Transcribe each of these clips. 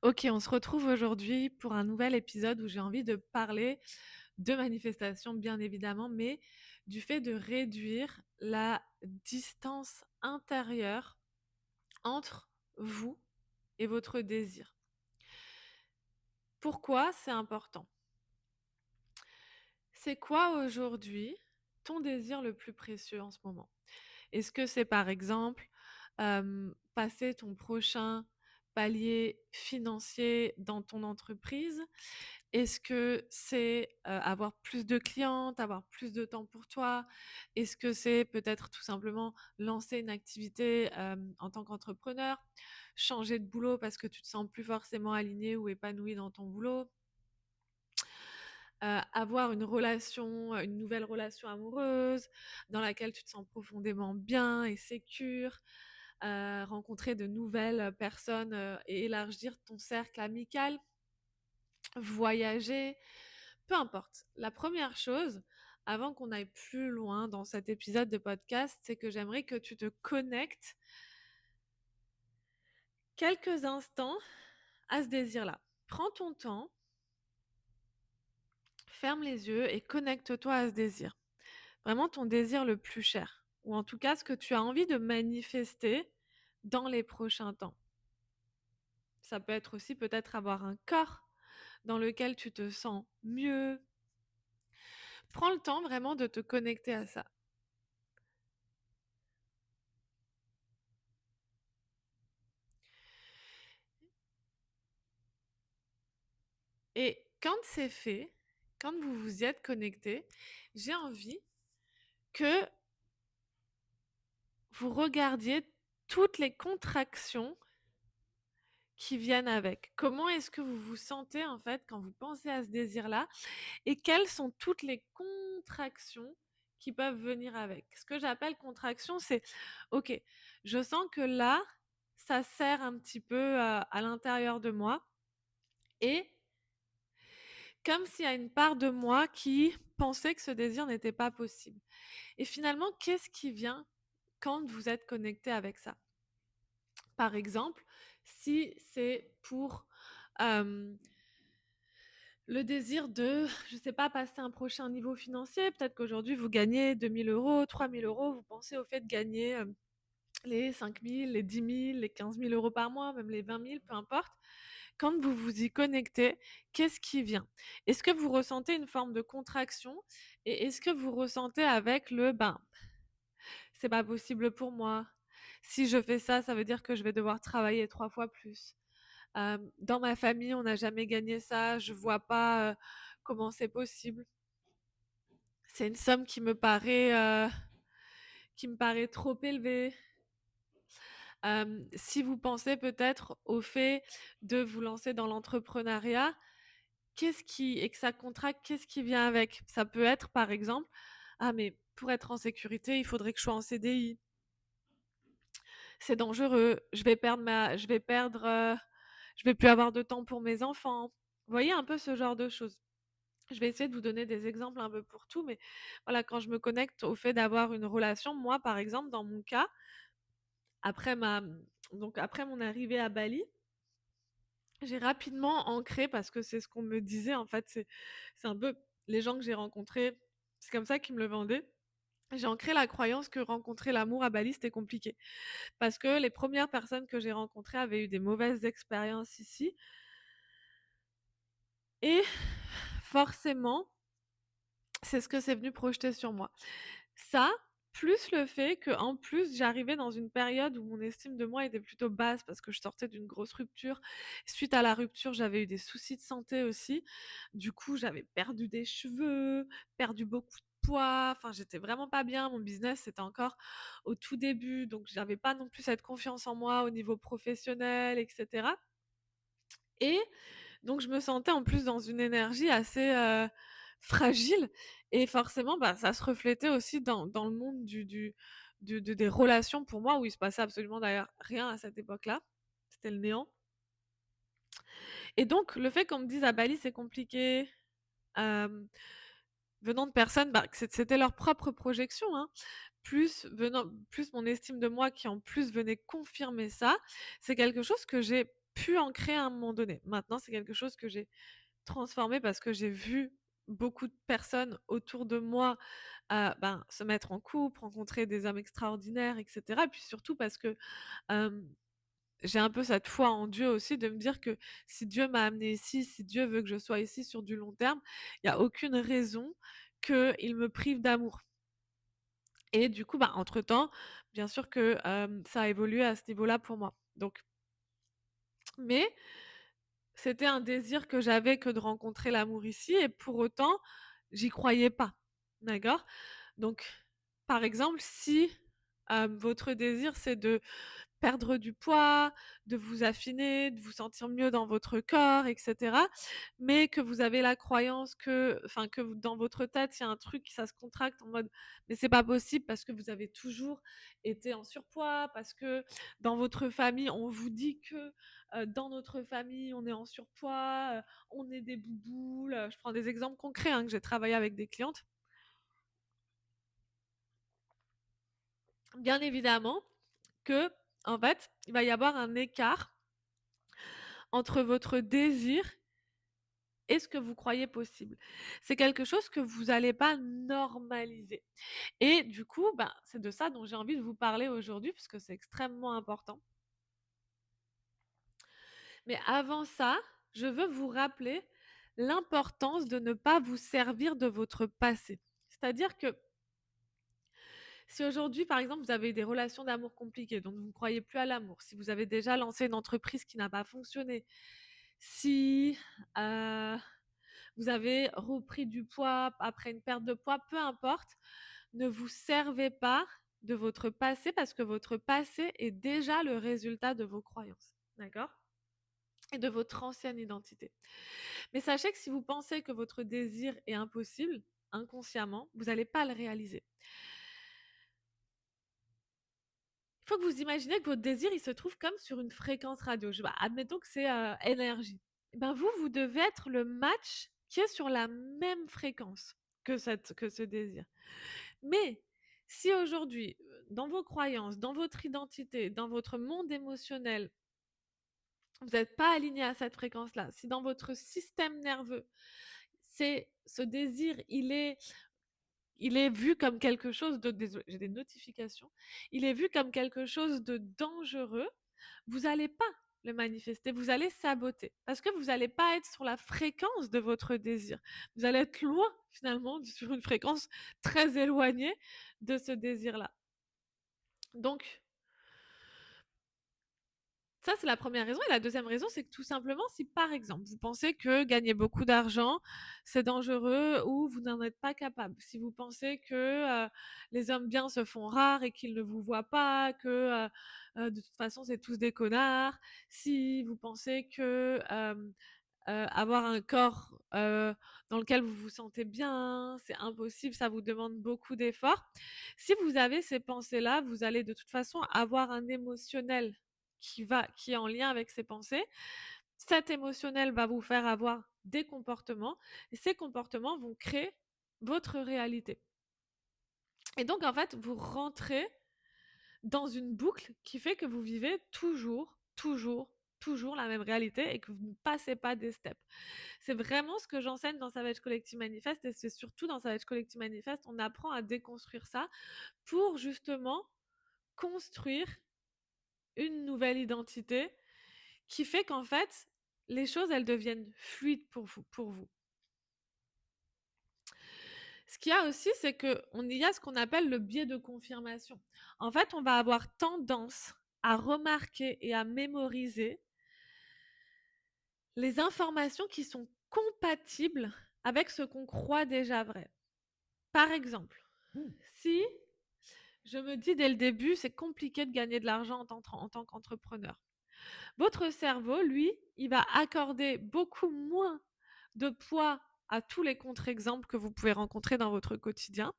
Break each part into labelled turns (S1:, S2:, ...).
S1: Ok, on se retrouve aujourd'hui pour un nouvel épisode où j'ai envie de parler de manifestation, bien évidemment, mais du fait de réduire la distance intérieure entre vous et votre désir. Pourquoi c'est important? C'est quoi aujourd'hui ton désir le plus précieux en ce moment? Est-ce que c'est par exemple passer ton prochain palier financier dans ton entreprise? Est-ce que c'est, avoir plus de clientes, avoir plus de temps pour toi? Est-ce que c'est peut-être tout simplement lancer une activité, en tant qu'entrepreneur? Changer de boulot parce que tu te sens plus forcément aligné ou épanoui dans ton boulot? Avoir une nouvelle relation amoureuse dans laquelle tu te sens profondément bien et sécure? Rencontrer de nouvelles personnes, et élargir ton cercle amical? Voyager? Peu importe. La première chose, avant qu'on aille plus loin dans cet épisode de podcast, c'est que j'aimerais que tu te connectes quelques instants à ce désir-là. Prends ton temps, ferme les yeux et connecte-toi à ce désir. Vraiment ton désir le plus cher, ou en tout cas ce que tu as envie de manifester dans les prochains temps. Ça peut être aussi peut-être avoir un corps dans lequel tu te sens mieux. Prends le temps vraiment de te connecter à ça. Et quand c'est fait, quand vous vous y êtes connecté, j'ai envie que vous regardiez toutes les contractions qui viennent avec. Comment est-ce que vous vous sentez en fait quand vous pensez à ce désir-là et quelles sont toutes les contractions qui peuvent venir avec. Ce que j'appelle contraction, c'est OK, je sens que là, ça serre un petit peu à l'intérieur de moi et comme s'il y a une part de moi qui pensait que ce désir n'était pas possible. Et finalement, qu'est-ce qui vient quand vous êtes connecté avec ça? Par exemple, si c'est pour le désir de, je sais pas, passer un prochain niveau financier, peut-être qu'aujourd'hui vous gagnez 2 000 €, 3 000 €, vous pensez au fait de gagner les 5 000, les 10 000, les 15 000 € par mois, même les 20 000, peu importe. Quand vous vous y connectez, qu'est-ce qui vient? Est-ce que vous ressentez une forme de contraction? Et est-ce que vous ressentez avec le ben, c'est pas possible pour moi. Si je fais ça, ça veut dire que je vais devoir travailler 3 fois plus. Dans ma famille, on n'a jamais gagné ça, je vois pas comment c'est possible. C'est une somme qui me paraît trop élevée. Si vous pensez peut-être au fait de vous lancer dans l'entrepreneuriat, et que ça contracte, qu'est-ce qui vient avec? Ça peut être par exemple, ah mais pour être en sécurité, il faudrait que je sois en CDI. C'est dangereux, je vais plus avoir de temps pour mes enfants. Vous voyez un peu ce genre de choses. Je vais essayer de vous donner des exemples un peu pour tout, mais voilà, quand je me connecte au fait d'avoir une relation, moi par exemple, dans mon cas, après ma donc après mon arrivée à Bali, j'ai rapidement ancré parce que c'est ce qu'on me disait en fait, c'est un peu les gens que j'ai rencontrés, c'est comme ça qu'ils me le vendaient. J'ai ancré la croyance que rencontrer l'amour à Bali, c'était compliqué. Parce que les premières personnes que j'ai rencontrées avaient eu des mauvaises expériences ici et forcément, c'est ce que c'est venu projeter sur moi. Ça, plus le fait qu'en plus, j'arrivais dans une période où mon estime de moi était plutôt basse parce que je sortais d'une grosse rupture. Suite à la rupture, j'avais eu des soucis de santé aussi. Du coup, j'avais perdu des cheveux, perdu beaucoup de poids. Enfin, j'étais vraiment pas bien. Mon business, c'était encore au tout début. Donc, j'avais pas non plus cette confiance en moi au niveau professionnel, etc. Et donc je me sentais en plus dans une énergie assez, fragile et forcément, bah, ça se reflétait aussi dans le monde des relations pour moi où il se passait absolument d'ailleurs rien à cette époque-là. C'était le néant et donc le fait qu'on me dise: «À Bali, c'est compliqué», hem, venant de personnes, bah, que c'était leur propre projection, hein, plus mon estime de moi qui en plus venait confirmer ça, c'est quelque chose que j'ai pu en créer à un moment donné. Maintenant, c'est quelque chose que j'ai transformé parce que j'ai vu beaucoup de personnes autour de moi, se mettre en couple, rencontrer des hommes extraordinaires et cetera. Et puis surtout parce que, hem, j'ai un peu cette foi en Dieu aussi de me dire que si Dieu m'a amenée ici, si Dieu veut que je sois ici sur du long terme, il y a aucune raison qu'il me prive d'amour. Et du coup, entre-temps, bien sûr que, ça a évolué à ce niveau-là pour moi. Donc mais c'était un désir que j'avais que de rencontrer l'amour ici et pour autant, j'y croyais pas. D'accord? Donc, par exemple, si, votre désir, c'est de perdre du poids, de vous affiner, de vous sentir mieux dans votre corps et cetera. Mais que vous avez la croyance que dans votre tête, il y a un truc, ça se contracte en mode: «Mais c'est pas possible parce que vous avez toujours été en surpoids, parce que dans votre famille, on vous dit que, dans notre famille, on est en surpoids, on est des bouboules», je prends des exemples concrets, hein, que j'ai travaillé avec des clientes. Bien évidemment que, en fait, il va y avoir un écart entre votre désir et ce que vous croyez possible. C'est quelque chose que vous allez pas normaliser et du coup, c'est de ça dont j'ai envie de vous parler aujourd'hui puisque c'est extrêmement important. Mais avant ça, je veux vous rappeler l'importance de ne pas vous servir de votre passé. C'est-à-dire que si aujourd'hui, par exemple, vous avez des relations d'amour compliquées, donc vous ne croyez plus à l'amour, si vous avez déjà lancé une entreprise qui n'a pas fonctionné, si, heu vous avez repris du poids après une perte de poids, peu importe, ne vous servez pas de votre passé parce que votre passé est déjà le résultat de vos croyances. D'accord? Et de votre ancienne identité. Mais sachez que si vous pensez que votre désir est impossible, inconsciemment, vous n'allez pas le réaliser. Il faut que vous imaginez que votre désir, il se trouve comme sur une fréquence radio. Admettons que c'est énergie. Eh ben vous devez être le match qui est sur la même fréquence que ce désir. Mais si aujourd'hui, dans vos croyances, dans votre identité, dans votre monde émotionnel, vous n'êtes pas aligné à cette fréquence-là, si dans votre système nerveux, c'est ce désir, il est vu comme quelque chose de, désolé, j'ai des notifications, il est vu comme quelque chose de dangereux, vous n'allez pas le manifester, vous allez saboter parce que vous n'allez pas être sur la fréquence de votre désir. Vous allez être loin finalement sur une fréquence très éloignée de ce désir-là. Donc, ça, c'est la première raison. Et la deuxième raison, c'est que tout simplement, si par exemple, vous pensez que gagner beaucoup d'argent, c'est dangereux ou vous n'en êtes pas capable, si vous pensez que les hommes bien se font rares et qu'ils ne vous voient pas, que de toute façon, c'est tous des connards, si vous pensez que avoir un corps dans lequel vous vous sentez bien, c'est impossible, ça vous demande beaucoup d'efforts. Si vous avez ces pensées-là, vous allez de toute façon avoir un émotionnel qui est en lien avec ces pensées. Cet émotionnel va vous faire avoir des comportements et ces comportements vont créer votre réalité. Et donc en fait, vous rentrez dans une boucle qui fait que vous vivez toujours la même réalité et que vous ne passez pas des steps. C'est vraiment ce que j'enseigne dans Savage Collective Manifest et c'est surtout dans Savage Collective Manifest, on apprend à déconstruire ça pour justement construire une nouvelle identité qui fait qu'en fait, les choses, elles deviennent fluides pour vous. Ce qu'il y a aussi, c'est qu'il y a ce qu'on appelle le biais de confirmation. En fait, on va avoir tendance à remarquer et à mémoriser les informations qui sont compatibles avec ce qu'on croit déjà vrai. Par exemple, si je me dis dès le début, c'est compliqué de gagner de l'argent en tant qu'entrepreneur. Votre cerveau, lui, il va accorder beaucoup moins de poids à tous les contre-exemples que vous pouvez rencontrer dans votre quotidien.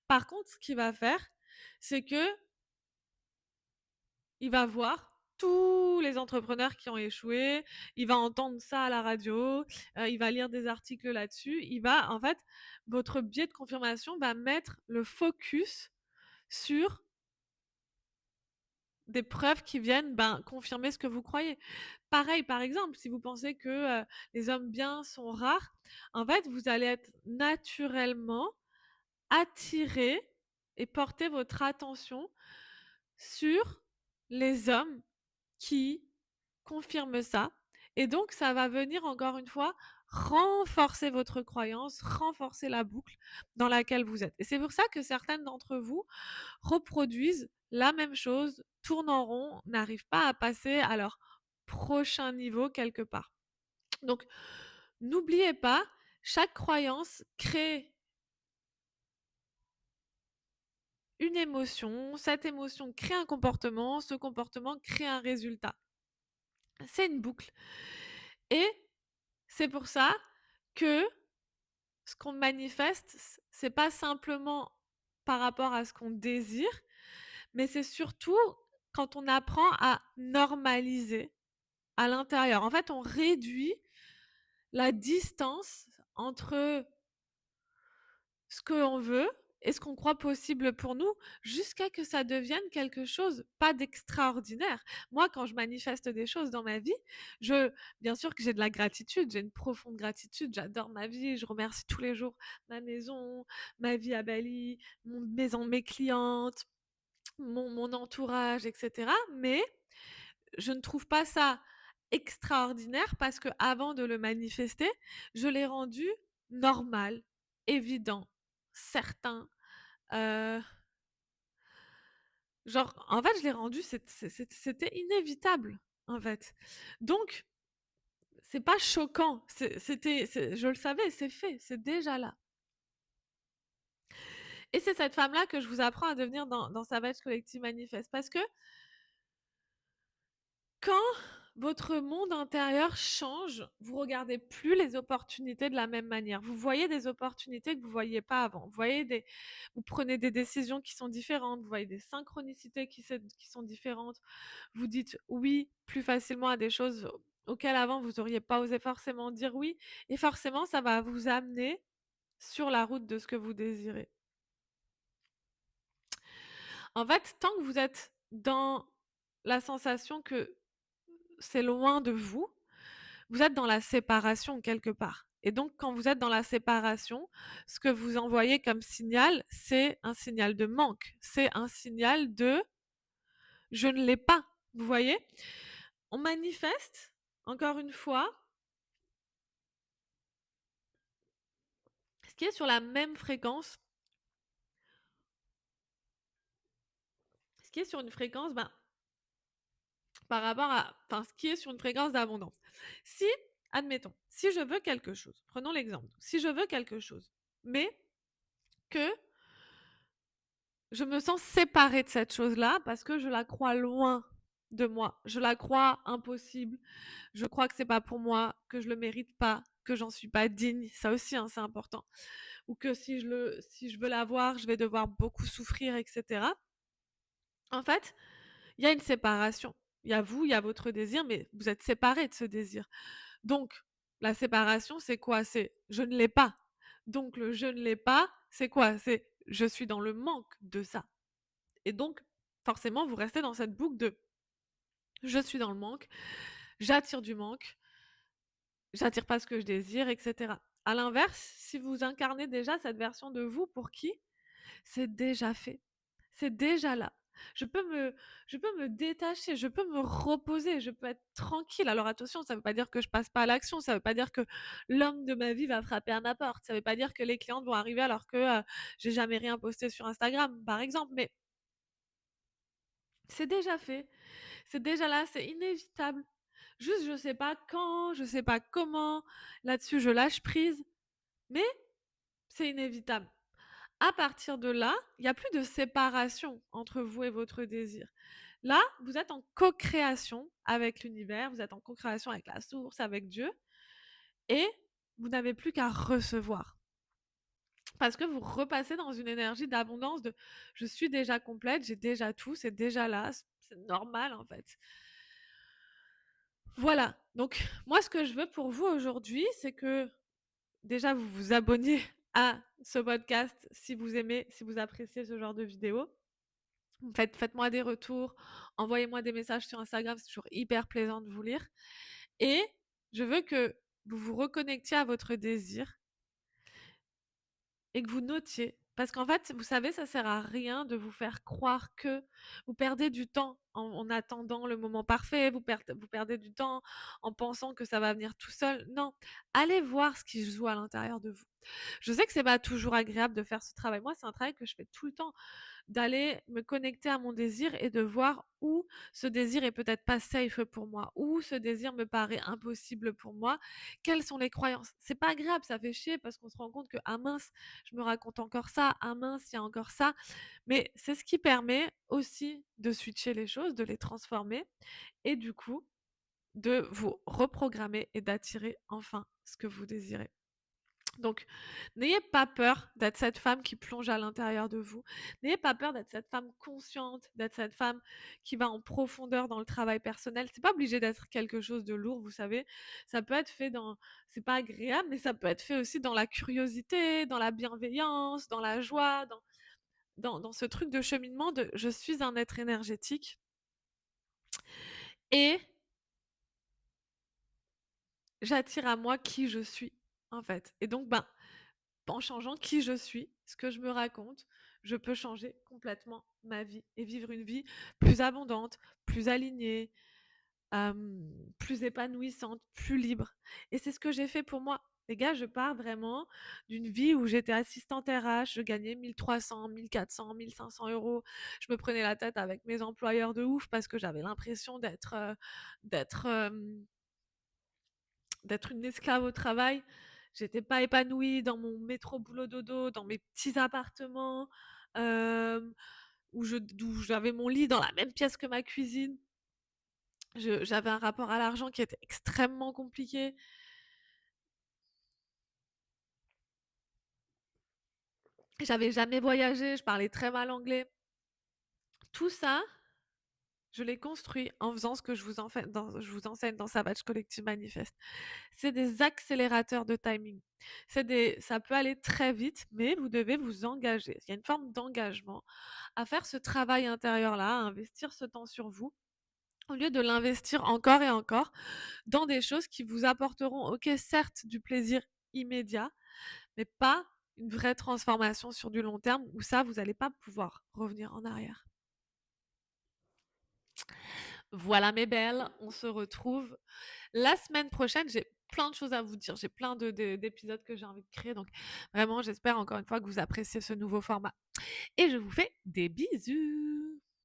S1: Par contre, ce qu'il va faire, c'est que il va voir tous les entrepreneurs qui ont échoué, il va entendre ça à la radio, il va lire des articles là-dessus, en fait, votre biais de confirmation va mettre le focus sur des preuves qui viennent, confirmer ce que vous croyez. Pareil, par exemple, si vous pensez que, les hommes bien sont rares, en fait, vous allez être naturellement attiré et porter votre attention sur les hommes qui confirment ça et donc ça va venir encore une fois renforcer votre croyance, renforcer la boucle dans laquelle vous êtes et c'est pour ça que certaines d'entre vous reproduisent la même chose, tournent en rond, n'arrivent pas à passer à leur prochain niveau quelque part. Donc n'oubliez pas, chaque croyance crée une émotion, cette émotion crée un comportement, ce comportement crée un résultat. C'est une boucle. Et c'est pour ça que ce qu'on manifeste, c'est pas simplement par rapport à ce qu'on désire, mais c'est surtout quand on apprend à normaliser à l'intérieur. En fait, on réduit la distance entre ce qu'on veut et ce qu'on croit possible pour nous, jusqu'à que ça devienne quelque chose pas d'extraordinaire. Moi, quand je manifeste des choses dans ma vie, je, bien sûr que j'ai de la gratitude, j'ai une profonde gratitude, j'adore ma vie, je remercie tous les jours ma maison, ma vie à Bali, mes clientes, mon entourage, etc. Mais je ne trouve pas ça extraordinaire parce que avant de le manifester, je l'ai rendu normal, évident, certain. Euh, genre, en fait, je l'ai rendu, c'était inévitable, en fait. Donc, c'est pas choquant. Je le savais, c'est fait, c'est déjà là. Et c'est cette femme-là que je vous apprends à devenir dans Savage Collective Manifeste. Parce que quand votre monde intérieur change, vous regardez plus les opportunités de la même manière. Vous voyez des opportunités que vous voyiez pas avant. Vous prenez des décisions qui sont différentes. Vous voyez des synchronicités qui sont différentes. Vous dites oui plus facilement à des choses auxquelles avant vous auriez pas osé forcément dire oui. Et forcément, ça va vous amener sur la route de ce que vous désirez. En fait, tant que vous êtes dans la sensation que c'est loin de vous, vous êtes dans la séparation quelque part. Et donc, quand vous êtes dans la séparation, ce que vous envoyez comme signal, c'est un signal de manque. C'est un signal de je ne l'ai pas. Vous voyez? On manifeste, encore une fois, ce qui est sur la même fréquence, ce qui est sur une fréquence, par rapport à, enfin, ce qui est sur une fréquence d'abondance. Si, admettons, si je veux quelque chose, prenons l'exemple, si je veux quelque chose, mais que je me sens séparée de cette chose-là parce que je la crois loin de moi, je la crois impossible, je crois que c'est pas pour moi, que je le mérite pas, que j'en suis pas digne, ça aussi hein, c'est important, ou que si je veux l'avoir, je vais devoir beaucoup souffrir, etc. En fait, il y a une séparation. Il y a vous, il y a votre désir, mais vous êtes séparés de ce désir. Donc, la séparation, c'est quoi? C'est je ne l'ai pas. Donc, le je ne l'ai pas, c'est quoi? C'est je suis dans le manque de ça. Et donc, forcément, vous restez dans cette boucle de je suis dans le manque, j'attire du manque, j'attire pas ce que je désire, etc. À l'inverse, si vous incarnez déjà cette version de vous pour qui c'est déjà fait, c'est déjà là. Je peux me, je peux me détacher, je peux me reposer, je peux être tranquille. Alors attention, ça ne veut pas dire que je passe pas à l'action, ça ne veut pas dire que l'homme de ma vie va frapper à ma porte, ça ne veut pas dire que les clientes vont arriver alors que j'ai jamais rien posté sur Instagram, par exemple. Mais c'est déjà fait, c'est déjà là, c'est inévitable. Juste, je sais pas quand, je sais pas comment. Là-dessus, je lâche prise, mais c'est inévitable. À partir de là, il n'y a plus de séparation entre vous et votre désir. Là, vous êtes en co-création avec l'univers, vous êtes en co-création avec la source, avec Dieu, et vous n'avez plus qu'à recevoir. Parce que vous repassez dans une énergie d'abondance de je suis déjà complète, j'ai déjà tout, c'est déjà là, c'est normal en fait. Voilà. Donc, moi, ce que je veux pour vous aujourd'hui, c'est que déjà vous vous abonniez à ce podcast si vous aimez, si vous appréciez ce genre de vidéo. Faites-moi des retours, envoyez-moi des messages sur Instagram, c'est toujours hyper plaisant de vous lire. Et je veux que vous vous reconnectiez à votre désir et que vous notiez. Parce qu'en fait, vous savez, ça sert à rien de vous faire croire que vous perdez du temps en attendant le moment parfait, vous perdez du temps en pensant que ça va venir tout seul. Non, allez voir ce qui se joue à l'intérieur de vous. Je sais que c'est pas toujours agréable de faire ce travail. Moi, c'est un travail que je fais tout le temps, d'aller me connecter à mon désir et de voir où ce désir est peut-être pas safe pour moi, où ce désir me paraît impossible pour moi, quelles sont les croyances. C'est pas agréable, ça fait chier parce qu'on se rend compte que ah mince, je me raconte encore ça, ah mince, il y a encore ça, mais c'est ce qui permet aussi de switcher les choses, de les transformer et du coup de vous reprogrammer et d'attirer enfin ce que vous désirez. Donc, n'ayez pas peur d'être cette femme qui plonge à l'intérieur de vous. N'ayez pas peur d'être cette femme consciente, d'être cette femme qui va en profondeur dans le travail personnel. C'est pas obligé d'être quelque chose de lourd, vous savez. Ça peut être fait dans, c'est pas agréable, mais ça peut être fait aussi dans la curiosité, dans la bienveillance, dans la joie, dans ce truc de cheminement de je suis un être énergétique et j'attire à moi qui je suis, en fait. Et donc, ben, en changeant qui je suis, ce que je me raconte, je peux changer complètement ma vie et vivre une vie plus abondante, plus alignée, plus épanouissante, plus libre. Et c'est ce que j'ai fait pour moi. Les gars, je pars vraiment d'une vie où j'étais assistante RH, je gagnais 1300, 1400, 1500 euros. Je me prenais la tête avec mes employeurs de ouf parce que j'avais l'impression d'être, d'être une esclave au travail. J'étais pas épanouie dans mon métro boulot dodo, dans mes petits appartements, euh, où j'avais mon lit dans la même pièce que ma cuisine. J'avais un rapport à l'argent qui était extrêmement compliqué. J'avais jamais voyagé, je parlais très mal anglais. Tout ça, je l'ai construit en faisant ce que je vous enseigne dans Savage Collective Manifest. C'est des accélérateurs de timing. Ça peut aller très vite, mais vous devez vous engager. Il y a une forme d'engagement à faire ce travail intérieur-là, à investir ce temps sur vous, au lieu de l'investir encore et encore dans des choses qui vous apporteront, ok, certes, du plaisir immédiat, mais pas une vraie transformation sur du long terme, où ça, vous n'allez pas pouvoir revenir en arrière. Voilà mes belles, on se retrouve la semaine prochaine. J'ai plein de choses à vous dire, j'ai plein d'épisodes que j'ai envie de créer, donc vraiment j'espère encore une fois que vous appréciez ce nouveau format. Et je vous fais des bisous.